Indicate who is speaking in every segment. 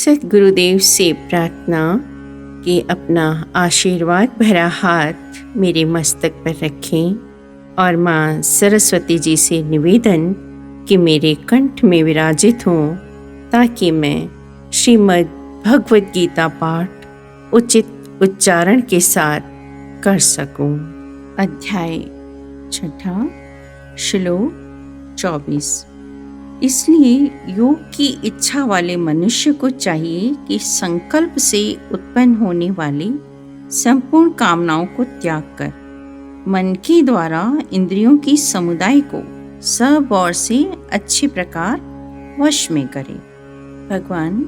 Speaker 1: सद्गुरुदेव से प्रार्थना कि अपना आशीर्वाद भरा हाथ मेरे मस्तक पर रखें और माँ सरस्वती जी से निवेदन कि मेरे कंठ में विराजित हों ताकि मैं श्रीमद् भगवद गीता पाठ उचित उच्चारण के साथ कर सकूं। अध्याय 6 श्लोक 24। इसलिए योग की इच्छा वाले मनुष्य को चाहिए कि संकल्प से उत्पन्न होने वाली संपूर्ण कामनाओं को त्याग कर मन के द्वारा इंद्रियों की समुदाय को सब ओर से अच्छे प्रकार वश में करे। भगवान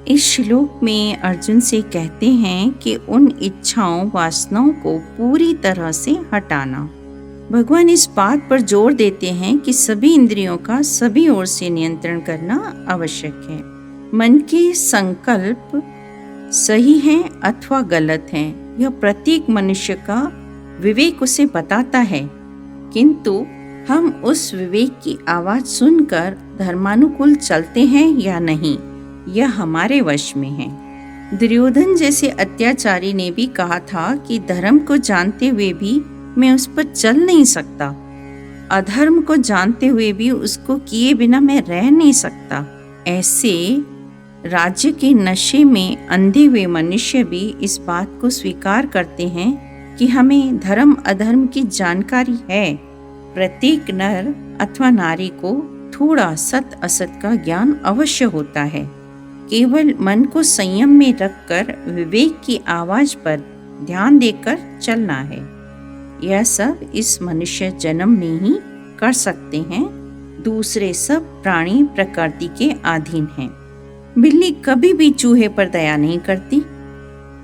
Speaker 1: इस श्लोक में अर्जुन से कहते हैं कि उन इच्छाओं वासनाओं को पूरी तरह से हटाना। भगवान इस बात पर जोर देते हैं कि सभी इंद्रियों का सभी ओर से नियंत्रण करना आवश्यक है। मन के संकल्प सही हैं अथवा गलत हैं, यह प्रत्येक मनुष्य का विवेक उसे बताता है, किंतु हम उस विवेक की आवाज सुनकर धर्मानुकूल चलते हैं या नहीं, यह हमारे वश में है। दुर्योधन जैसे अत्याचारी ने भी कहा था कि धर्म को जानते हुए भी मैं उस पर चल नहीं सकता, अधर्म को जानते हुए भी उसको किए बिना मैं रह नहीं सकता। ऐसे राज्य के नशे में अंधे हुए मनुष्य भी इस बात को स्वीकार करते हैं कि हमें धर्म अधर्म की जानकारी है। प्रत्येक नर अथवा नारी को थोड़ा सत असत का ज्ञान अवश्य होता है। केवल मन को संयम में रखकर विवेक की आवाज पर ध्यान देकर चलना है। यह सब इस मनुष्य जन्म में ही कर सकते हैं, दूसरे सब प्राणी प्रकृति के अधीन हैं। बिल्ली कभी भी चूहे पर दया नहीं करती।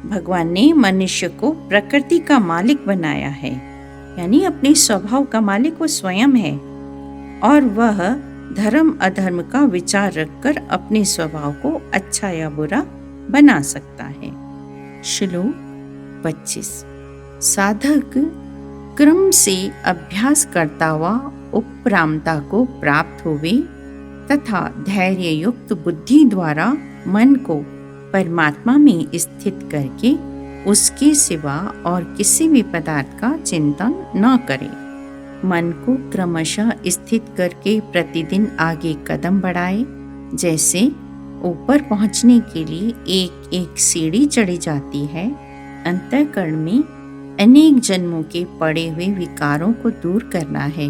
Speaker 1: भगवान ने मनुष्य को प्रकृति का मालिक बनाया है, यानी अपने स्वभाव का मालिक वो स्वयं है, और वह धर्म अधर्म का विचार रखकर अपने स्वभाव को अच्छा या बुरा बना सकता है। श्लोक 25। साधक क्रम से अभ्यास करता हुआ उपरामता को प्राप्त होवे तथा धैर्य युक्त बुद्धि द्वारा मन को परमात्मा में स्थित करके उसके सिवा और किसी भी पदार्थ का चिंतन न करे। मन को क्रमशः स्थित करके प्रतिदिन आगे कदम बढ़ाए। जैसे ऊपर पहुंचने के लिए एक एक सीढ़ी चढ़ी जाती है, अंतःकरण में अनेक जन्मों के पड़े हुए विकारों को दूर करना है।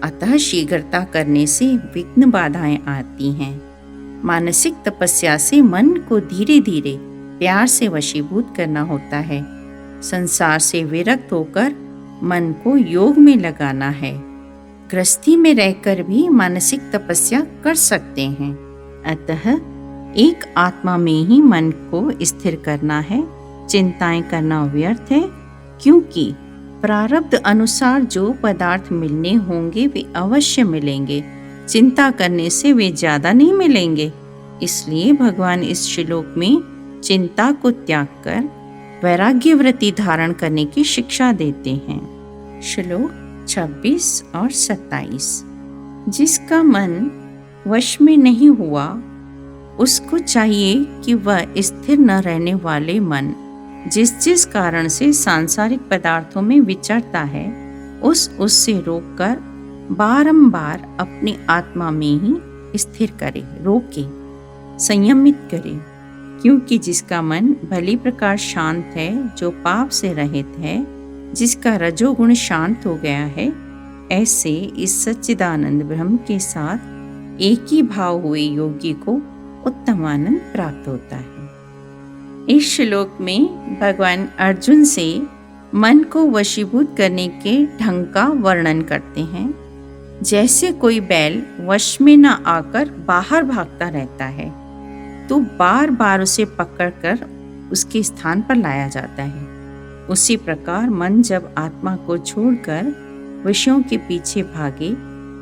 Speaker 1: अतः शीघ्रता करने से विघ्न बाधाएं आती हैं। मानसिक तपस्या से मन को धीरे धीरे प्यार से वशीभूत करना होता है। संसार से विरक्त होकर मन को योग में लगाना है। गृहस्थी में रहकर भी मानसिक तपस्या कर सकते हैं। अतः एक आत्मा में ही मन को स्थिर करना है। चिंताएं करना व्यर्थ है, क्योंकि प्रारब्ध अनुसार जो पदार्थ मिलने होंगे वे अवश्य मिलेंगे। चिंता करने से वे ज्यादा नहीं मिलेंगे। इसलिए भगवान इस श्लोक में चिंता को त्याग कर वैराग्य वृत्ति धारण करने की शिक्षा देते हैं। श्लोक 26 और 27। जिसका मन वश में नहीं हुआ उसको चाहिए कि वह स्थिर न रहने वाले मन जिस कारण से सांसारिक पदार्थों में विचरता है उससे रोककर बारंबार अपनी आत्मा में ही स्थिर करे, रोके, संयमित करे। क्योंकि जिसका मन भली प्रकार शांत है, जो पाप से रहित है, जिसका रजोगुण शांत हो गया है, ऐसे इस सच्चिदानंद ब्रह्म के साथ एक ही भाव हुए योगी को उत्तम आनंद प्राप्त होता है। इस श्लोक में भगवान अर्जुन से मन को वशीभूत करने के ढंग का वर्णन करते हैं। जैसे कोई बैल वश में न आकर बाहर भागता रहता है तो बार बार उसे पकड़कर उसके स्थान पर लाया जाता है, उसी प्रकार मन जब आत्मा को छोड़कर विषयों के पीछे भागे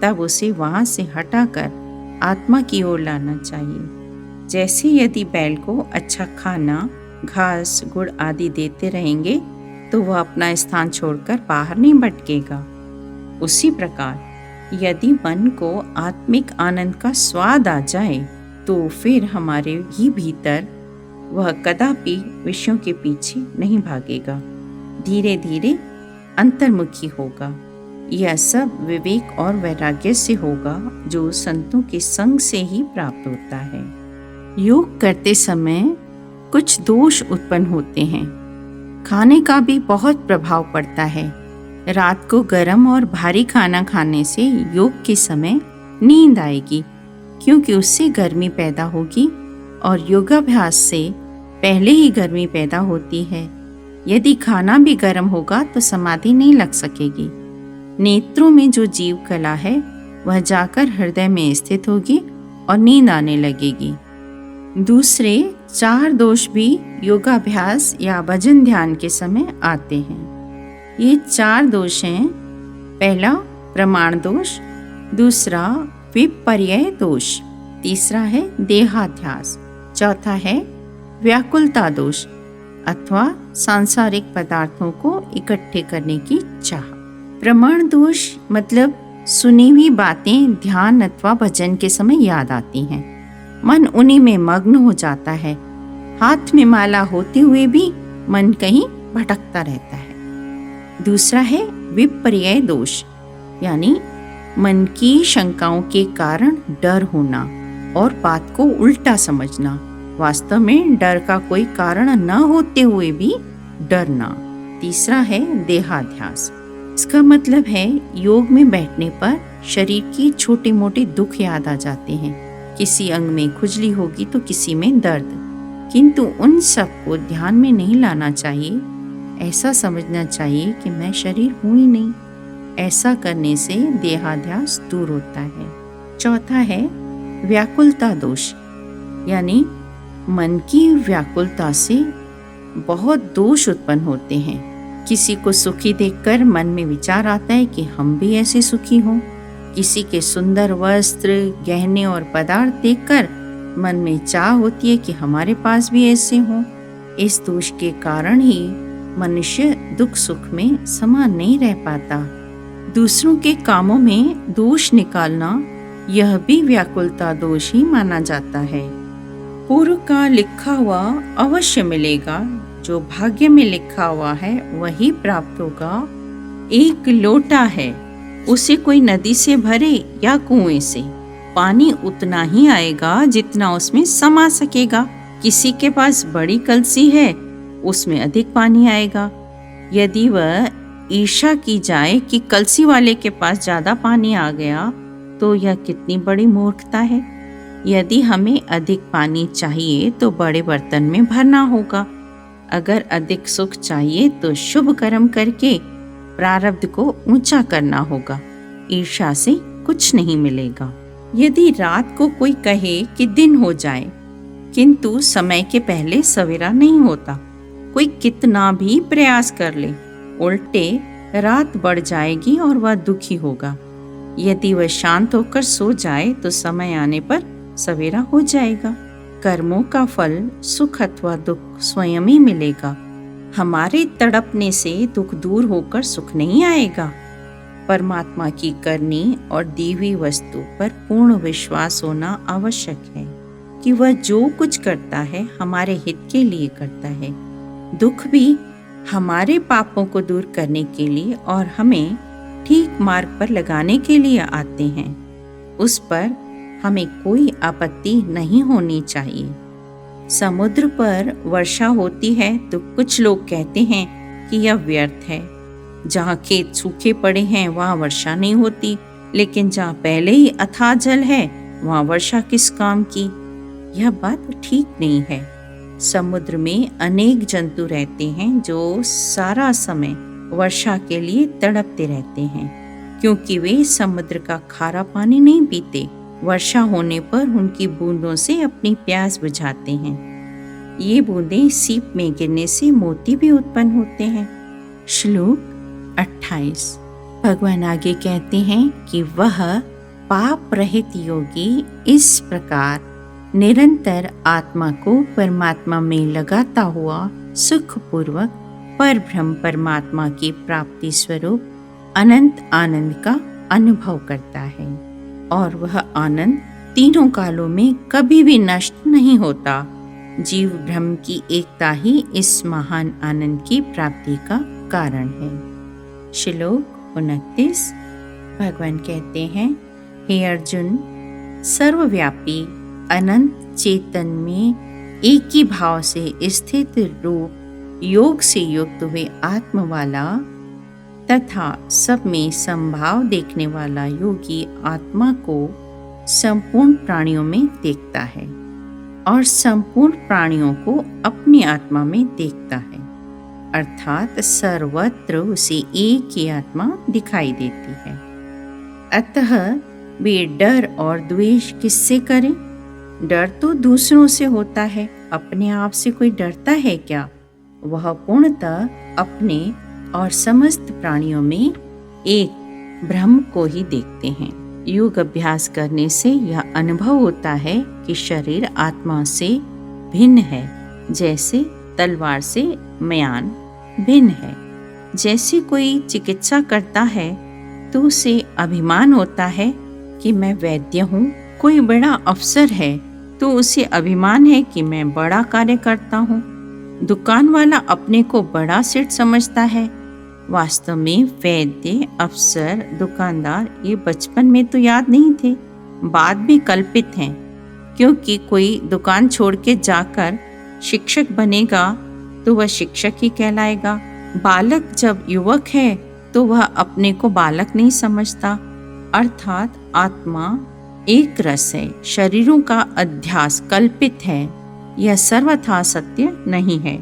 Speaker 1: तब उसे वहां से हटाकर आत्मा की ओर लाना चाहिए। जैसे यदि बैल को अच्छा खाना, घास, गुड़ आदि देते रहेंगे तो वह अपना स्थान छोड़कर बाहर नहीं भटकेगा। उसी प्रकार यदि मन को आत्मिक आनंद का स्वाद आ जाए तो फिर हमारे ही भीतर वह कदापि विषयों के पीछे नहीं भागेगा, धीरे धीरे अंतर्मुखी होगा। यह सब विवेक और वैराग्य से होगा, जो संतों के संग से ही प्राप्त होता है। योग करते समय कुछ दोष उत्पन्न होते हैं। खाने का भी बहुत प्रभाव पड़ता है। रात को गर्म और भारी खाना खाने से योग के समय नींद आएगी, क्योंकि उससे गर्मी पैदा होगी और योगाभ्यास से पहले ही गर्मी पैदा होती है। यदि खाना भी गर्म होगा तो समाधि नहीं लग सकेगी। नेत्रों में जो जीव कला है वह जाकर हृदय में स्थित होगी और नींद आने लगेगी। दूसरे 4 दोष भी योगाभ्यास या भजन ध्यान के समय आते हैं। ये 4 दोष हैं। पहला प्रमाण दोष, दूसरा विपर्यय दोष, तीसरा है देहाध्यास, चौथा है व्याकुलता दोष अथवा सांसारिक पदार्थों को इकट्ठे करने की चाह। प्रमाण दोष मतलब सुनी हुई बातें ध्यान अथवा भजन के समय याद आती हैं। मन उन्हीं में मग्न हो जाता है। हाथ में माला होते हुए भी मन कहीं भटकता रहता है। दूसरा है विपर्यय दोष, यानी मन की शंकाओं के कारण डर होना और बात को उल्टा समझना। वास्तव में डर का कोई कारण न होते हुए भी डरना। तीसरा है देहाध्यास। इसका मतलब है योग में बैठने पर शरीर की छोटे मोटे दुख याद आ जाते हैं। किसी अंग में खुजली होगी तो किसी में दर्द, किंतु उन सब को ध्यान में नहीं लाना चाहिए। ऐसा समझना चाहिए कि मैं शरीर हूं ही नहीं। ऐसा करने से देहाध्यास दूर होता है। चौथा है व्याकुलता दोष, यानी मन की व्याकुलता से बहुत दोष उत्पन्न होते हैं। किसी को सुखी देखकर मन में विचार आता है कि हम भी ऐसे सुखी हों। किसी के सुंदर वस्त्र, गहने और पदार्थ देखकर मन में चाह होती है कि हमारे पास भी ऐसे हों। इस दोष के कारण ही मनुष्य दुख सुख में समान नहीं रह पाता। दूसरों के कामों में दोष निकालना यह भी व्याकुलता दोष ही माना जाता है। पूर्व का लिखा हुआ अवश्य मिलेगा, जो भाग्य में लिखा हुआ है वही प्राप्त होगा। एक लोटा है, उसे कोई नदी से भरे या कुएं से, पानी उतना ही आएगा जितना उसमें समा सकेगा। किसी के पास बड़ी कलसी है, उसमें अधिक पानी आएगा। यदि वह ईर्ष्या की जाए कि कलसी वाले के पास ज्यादा पानी आ गया, तो यह कितनी बड़ी मूर्खता है। यदि हमें अधिक पानी चाहिए तो बड़े बर्तन में भरना होगा। अगर अधिक सुख चाहिए तो शुभ कर्म करके प्रारब्ध को ऊंचा करना होगा। ईर्ष्या से कुछ नहीं मिलेगा। यदि रात को कोई कहे कि दिन हो जाए, किंतु समय के पहले सवेरा नहीं होता, कोई कितना भी प्रयास कर ले, उल्टे रात बढ़ जाएगी और वह दुखी होगा। यदि वह शांत होकर सो जाए तो समय आने पर सवेरा हो जाएगा। कर्मों का फल सुख अथवा दुख स्वयं ही मिलेगा। हमारे तड़पने से दुख दूर होकर सुख नहीं आएगा। परमात्मा की करनी और दी हुई वस्तु पर पूर्ण विश्वास होना आवश्यक है कि वह जो कुछ करता है हमारे हित के लिए करता है। दुख भी हमारे पापों को दूर करने के लिए और हमें ठीक मार्ग पर लगाने के लिए आते हैं। उस पर हमें कोई आपत्ति नहीं होनी चाहिए। समुद्र पर वर्षा होती है तो कुछ लोग कहते हैं कि यह व्यर्थ है। जहाँ खेत सूखे पड़े हैं वहाँ वर्षा नहीं होती, लेकिन जहाँ पहले ही अथाह जल है वहाँ वर्षा किस काम की। यह बात ठीक नहीं है। समुद्र में अनेक जंतु रहते हैं जो सारा समय वर्षा के लिए तड़पते रहते हैं, क्योंकि वे समुद्र का खारा पानी नहीं पीते। वर्षा होने पर उनकी बूंदों से अपनी प्यास बुझाते हैं। ये बूंदें सीप में गिरने से मोती भी उत्पन्न होते हैं। श्लोक 28। भगवान आगे कहते हैं कि वह पाप रहित योगी इस प्रकार निरंतर आत्मा को परमात्मा में लगाता हुआ सुखपूर्वक परब्रह्म परमात्मा की प्राप्ति स्वरूप अनंत आनंद का अनुभव करता है, और वह आनंद तीनों कालों में कभी भी नष्ट नहीं होता। जीव ब्रह्म की एकता ही इस महान आनंद की प्राप्ति का कारण है। श्लोक 29। भगवान कहते हैं, हे अर्जुन, सर्वव्यापी अनंत चेतन में एक ही भाव से स्थित रूप योग से युक्त हुए आत्म वाला तथा सब में संभाव देखने वाला योगी आत्मा को संपूर्ण प्राणियों में देखता है और संपूर्ण प्राणियों को अपनी आत्मा में देखता है, अर्थात सर्वत्र उसे एक ही आत्मा दिखाई देती है। अतः वे डर और द्वेष किससे करें? डर तो दूसरों से होता है, अपने आप से कोई डरता है क्या? वह पूर्णतः अपने और समस्त प्राणियों में एक ब्रह्म को ही देखते हैं। योग अभ्यास करने से यह अनुभव होता है कि शरीर आत्मा से भिन्न है, जैसे तलवार से म्यान भिन्न है। जैसे कोई चिकित्सा करता है तो उसे अभिमान होता है कि मैं वैद्य हूँ। कोई बड़ा अफसर है तो उसे अभिमान है कि मैं बड़ा कार्य करता हूँ। दुकान वाला अपने को बड़ा सेठ समझता है। वास्तव में वैद्य, अफसर, दुकानदार ये बचपन में तो याद नहीं थे, बाद में कल्पित हैं, क्योंकि कोई दुकान छोड़ के जाकर शिक्षक बनेगा तो वह शिक्षक ही कहलाएगा। बालक जब युवक है तो वह अपने को बालक नहीं समझता। अर्थात आत्मा एक रस है, शरीरों का अध्यास कल्पित है, यह सर्वथा सत्य नहीं है।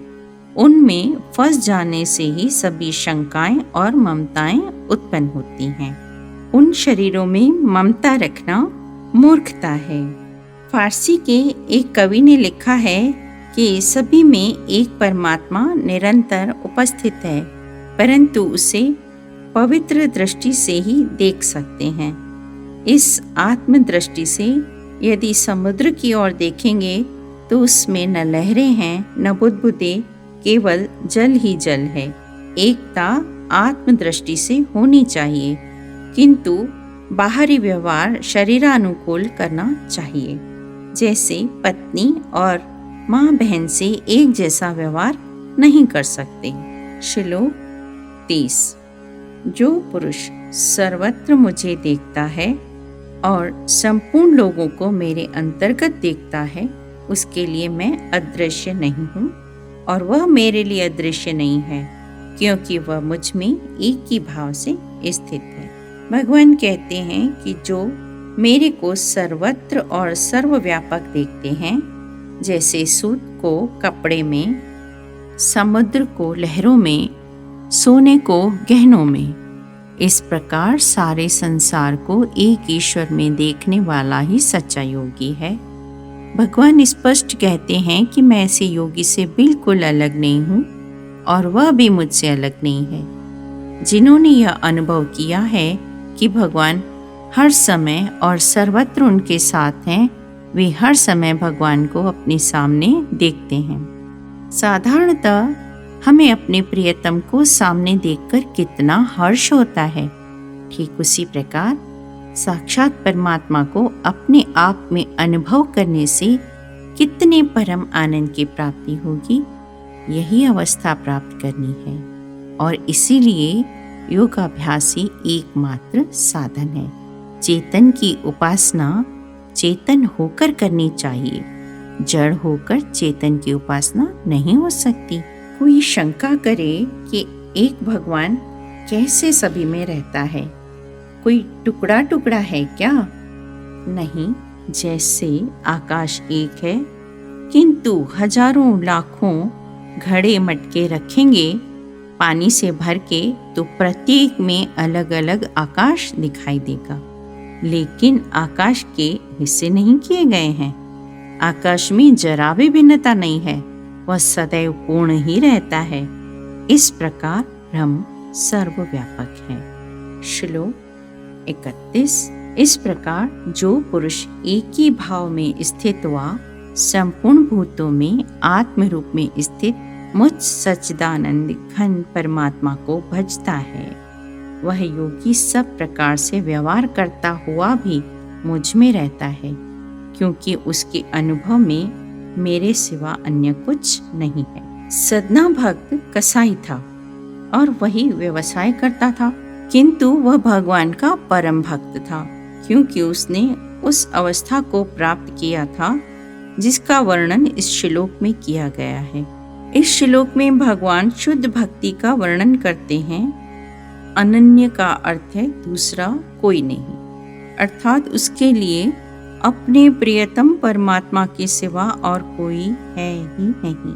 Speaker 1: उनमें फंस जाने से ही सभी शंकाएं और ममताएं उत्पन्न होती हैं। उन शरीरों में ममता रखना मूर्खता है। फारसी के एक कवि ने लिखा है कि सभी में एक परमात्मा निरंतर उपस्थित है, परंतु उसे पवित्र दृष्टि से ही देख सकते हैं। इस आत्म दृष्टि से यदि समुद्र की ओर देखेंगे तो उसमें न लहरें हैं न बुदबुदे, केवल जल ही जल है। एकता आत्मदृष्टि से होनी चाहिए, किंतु बाहरी व्यवहार शरीरानुकूल करना चाहिए। जैसे पत्नी और माँ बहन से एक जैसा व्यवहार नहीं कर सकते। श्लोक 30। जो पुरुष सर्वत्र मुझे देखता है और संपूर्ण लोगों को मेरे अंतर्गत देखता है, उसके लिए मैं अदृश्य नहीं हूँ और वह मेरे लिए अदृश्य नहीं है, क्योंकि वह मुझ में एक ही भाव से स्थित है। भगवान कहते हैं कि जो मेरे को सर्वत्र और सर्वव्यापक देखते हैं, जैसे सूत को कपड़े में, समुद्र को लहरों में, सोने को गहनों में, इस प्रकार सारे संसार को एक ईश्वर में देखने वाला ही सच्चा योगी है। भगवान स्पष्ट कहते हैं कि मैं ऐसे योगी से बिल्कुल अलग नहीं हूँ और वह भी मुझसे अलग नहीं है। जिन्होंने यह अनुभव किया है कि भगवान हर समय और सर्वत्र उनके साथ हैं, वे हर समय भगवान को अपने सामने देखते हैं। साधारणतः हमें अपने प्रियतम को सामने देखकर कितना हर्ष होता है, ठीक उसी प्रकार साक्षात परमात्मा को अपने आप में अनुभव करने से कितने परम आनंद की प्राप्ति होगी। यही अवस्था प्राप्त करनी है और इसीलिए योगाभ्यास ही एकमात्र साधन है। चेतन की उपासना चेतन होकर करनी चाहिए, जड़ होकर चेतन की उपासना नहीं हो सकती। कोई शंका करे कि एक भगवान कैसे सभी में रहता है, कोई टुकड़ा टुकड़ा है क्या? नहीं, जैसे आकाश एक है किंतु हजारों लाखों घड़े मटके रखेंगे पानी से भर के तो प्रत्येक में अलग अलग आकाश दिखाई देगा, लेकिन आकाश के हिस्से नहीं किए गए हैं। आकाश में जरा भी भिन्नता नहीं है, वह सदैव पूर्ण ही रहता है। इस प्रकार ब्रह्म सर्वव्यापक है। श्लोक 31। इस प्रकार जो पुरुष एक ही भाव में स्थित हुआ संपूर्ण भूतों में आत्म रूप में स्थित मुझ सच्चिदानंद घन परमात्मा को भजता है, वह योगी सब प्रकार से व्यवहार करता हुआ भी मुझ में रहता है। क्योंकि उसके अनुभव में मेरे सिवा अन्य कुछ नहीं है। सदना भक्त कसाई था और वही व्यवसाय करता था, किंतु वह भगवान का परम भक्त था, क्योंकि उसने उस अवस्था को प्राप्त किया था जिसका वर्णन इस श्लोक में किया गया है। इस श्लोक में भगवान शुद्ध भक्ति का वर्णन करते हैं। अनन्य का अर्थ है दूसरा कोई नहीं, अर्थात उसके लिए अपने प्रियतम परमात्मा के सिवा और कोई है ही नहीं।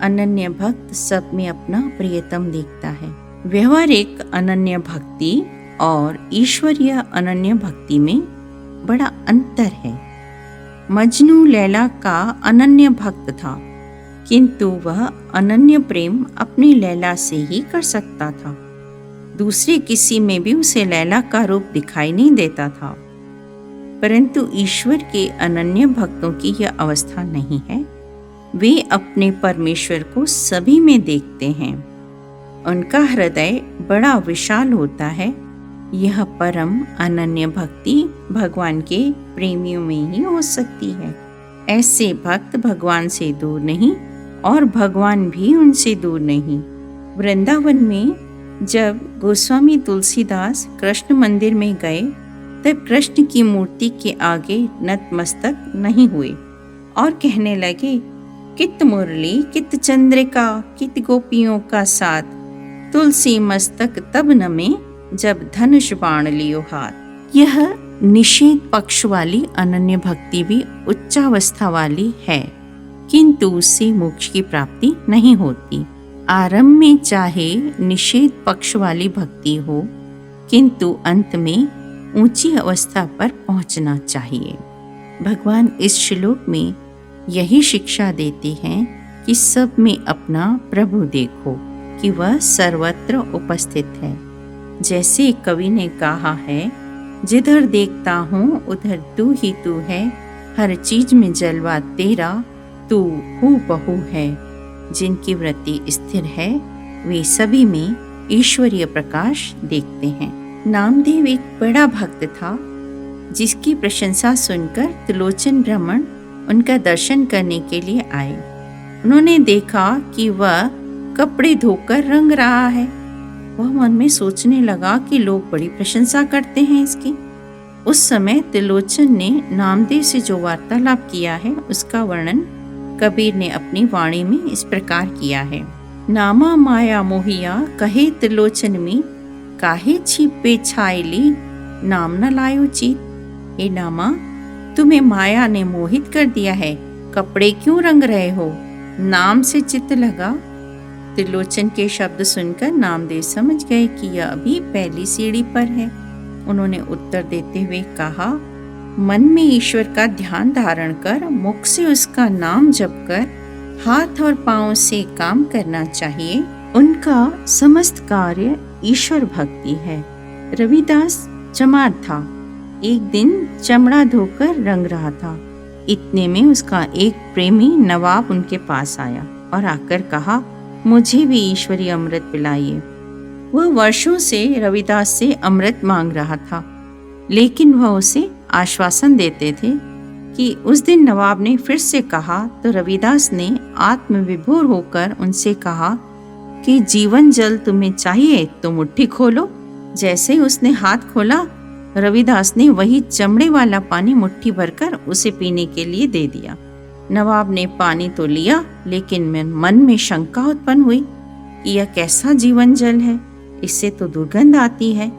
Speaker 1: अनन्य भक्त सब में अपना प्रियतम देखता है। व्यवहारिक अनन्य भक्ति और ईश्वरीय अनन्य भक्ति में बड़ा अंतर है। मजनू लैला का अनन्य भक्त था, किंतु वह अनन्य प्रेम अपनी लैला से ही कर सकता था। दूसरे किसी में भी उसे लैला का रूप दिखाई नहीं देता था। परंतु ईश्वर के अनन्य भक्तों की यह अवस्था नहीं है। वे अपने परमेश्वर को सभी में देखते हैं। उनका हृदय बड़ा विशाल होता है। यह परम अनन्य भक्ति भगवान के प्रेमियों में ही हो सकती है। ऐसे भक्त भगवान से दूर नहीं और भगवान भी उनसे दूर नहीं। वृंदावन में जब गोस्वामी तुलसीदास कृष्ण मंदिर में गए तब कृष्ण की मूर्ति के आगे नतमस्तक नहीं हुए और कहने लगे, कित मुरली कित चंद्रिका कित गोपियों का साथ, तुलसी मस्तक तब नमे जब धनुष बाण लियो हाथ। यह निषेध पक्ष वाली अनन्य भक्ति भी उच्चावस्था वाली है, किंतु उससे मोक्ष की प्राप्ति नहीं होती। आरंभ में चाहे निषेध पक्ष वाली भक्ति हो, किंतु अंत में ऊंची अवस्था पर पहुंचना चाहिए। भगवान इस श्लोक में यही शिक्षा देते हैं कि सब में अपना प्रभु देखो कि वह सर्वत्र उपस्थित है। जैसे कवि ने कहा है, जिधर देखता हूँ उधर तू ही तू है, हर चीज में जलवा तेरा तू हूबहू है। जिनकी वृत्ति स्थिर है वे सभी में ईश्वरीय प्रकाश देखते हैं। नामदेव एक बड़ा भक्त था, जिसकी प्रशंसा सुनकर त्रिलोचन ब्राह्मण उनका दर्शन करने के लिए आए। उन्होंने देखा कि वह कपड़े धोकर रंग रहा है। वह मन में सोचने लगा कि लोग बड़ी प्रशंसा करते हैं इसकी। उस समय त्रिलोचन ने नामदेव से जो वार्तालाप किया है उसका वर्णन कबीर ने अपनी वाणी में इस प्रकार किया है। नामा माया मोहिया कहे त्रिलोचन में, काहे छिपे छायली नाम न लायो चित। हे नामा, तुम्हें माया ने मोहित कर दिया है, कपड़े क्यों रंग रहे हो, नाम से चित्त लगा। त्रिलोचन के शब्द सुनकर नामदेव समझ गए कि यह अभी पहली सीढ़ी पर है। उन्होंने उत्तर देते हुए कहा, मन में ईश्वर का ध्यान धारण कर मुख से उसका नाम जपकर हाथ और पांव से काम करना चाहिए। उनका समस्त कार्य ईश्वर भक्ति है। रविदास चमार था। एक दिन चमड़ा धोकर रंग रहा था। इतने में उसका एक प्रेमी नवाब उनके पास आया और आकर कहा, मुझे भी ईश्वरीय अमृत पिलाइए। वह वर्षों से रविदास से अमृत मांग रहा था, लेकिन वह उसे आश्वासन देते थे कि उस दिन नवाब ने फिर से कहा तो रविदास ने आत्मविभोर होकर उनसे कहा कि जीवन जल तुम्हें चाहिए तो मुट्ठी खोलो। जैसे ही उसने हाथ खोला, रविदास ने वही चमड़े वाला पानी मुट्ठी भरकर उसे पीने के लिए दे दिया। नवाब ने पानी तो लिया, लेकिन मन में शंका उत्पन्न हुई कि यह कैसा जीवन जल है, इससे तो दुर्गंध आती है।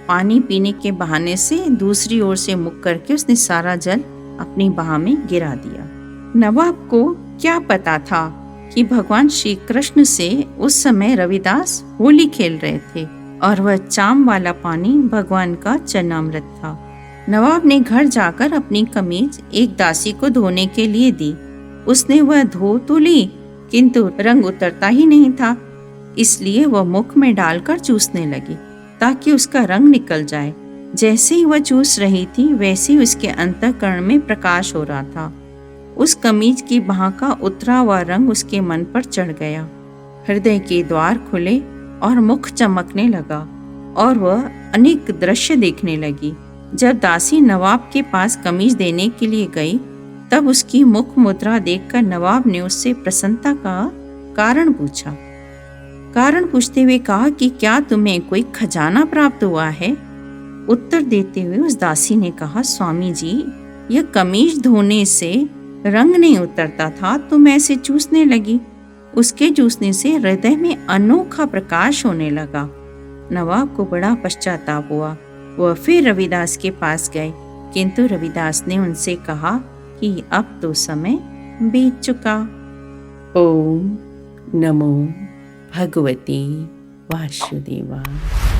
Speaker 1: पानी पीने के बहाने से दूसरी ओर से मुख करके उसने सारा जल अपनी बाह में गिरा दिया। नवाब को क्या पता था कि भगवान श्री कृष्ण से उस समय रविदास होली खेल रहे थे और वह चाम वाला पानी भगवान का चरणामृत था। नवाब ने घर जाकर अपनी कमीज एक दासी को धोने के लिए दी। उसने वह धो तो ली, किंतु रंग उतरता ही नहीं था। इसलिए वह मुख में डालकर चूसने लगी ताकि उसका रंग निकल जाए। जैसे ही वह चूस रही थी, वैसे ही उसके अंतःकरण में प्रकाश हो रहा था। उस कमीज की बाह का उतरा हुआ रंग उसके मन पर चढ़ गया। हृदय के द्वार खुले और मुख चमकने लगा और वह अनेक दृश्य देखने लगी। जब दासी नवाब के पास कमीज देने के लिए गई तब उसकी मुख मुद्रा देखकर नवाब ने उससे प्रसन्नता का कारण पूछा। कारण पूछते हुए कहा कि क्या तुम्हें कोई खजाना प्राप्त हुआ है? उत्तर देते हुए उस दासी ने कहा, स्वामी जी, यह कमीज धोने से रंग नहीं उतरता था तो मैं इसे चूसने लगी। उसके चूसने से हृदय में अनोखा प्रकाश होने लगा। नवाब को बड़ा पश्चाताप हुआ। वह फिर रविदास के पास गए, किंतु रविदास ने उनसे कहा कि अब तो समय बीत चुका। ओम नमो भगवते वासुदेवाय।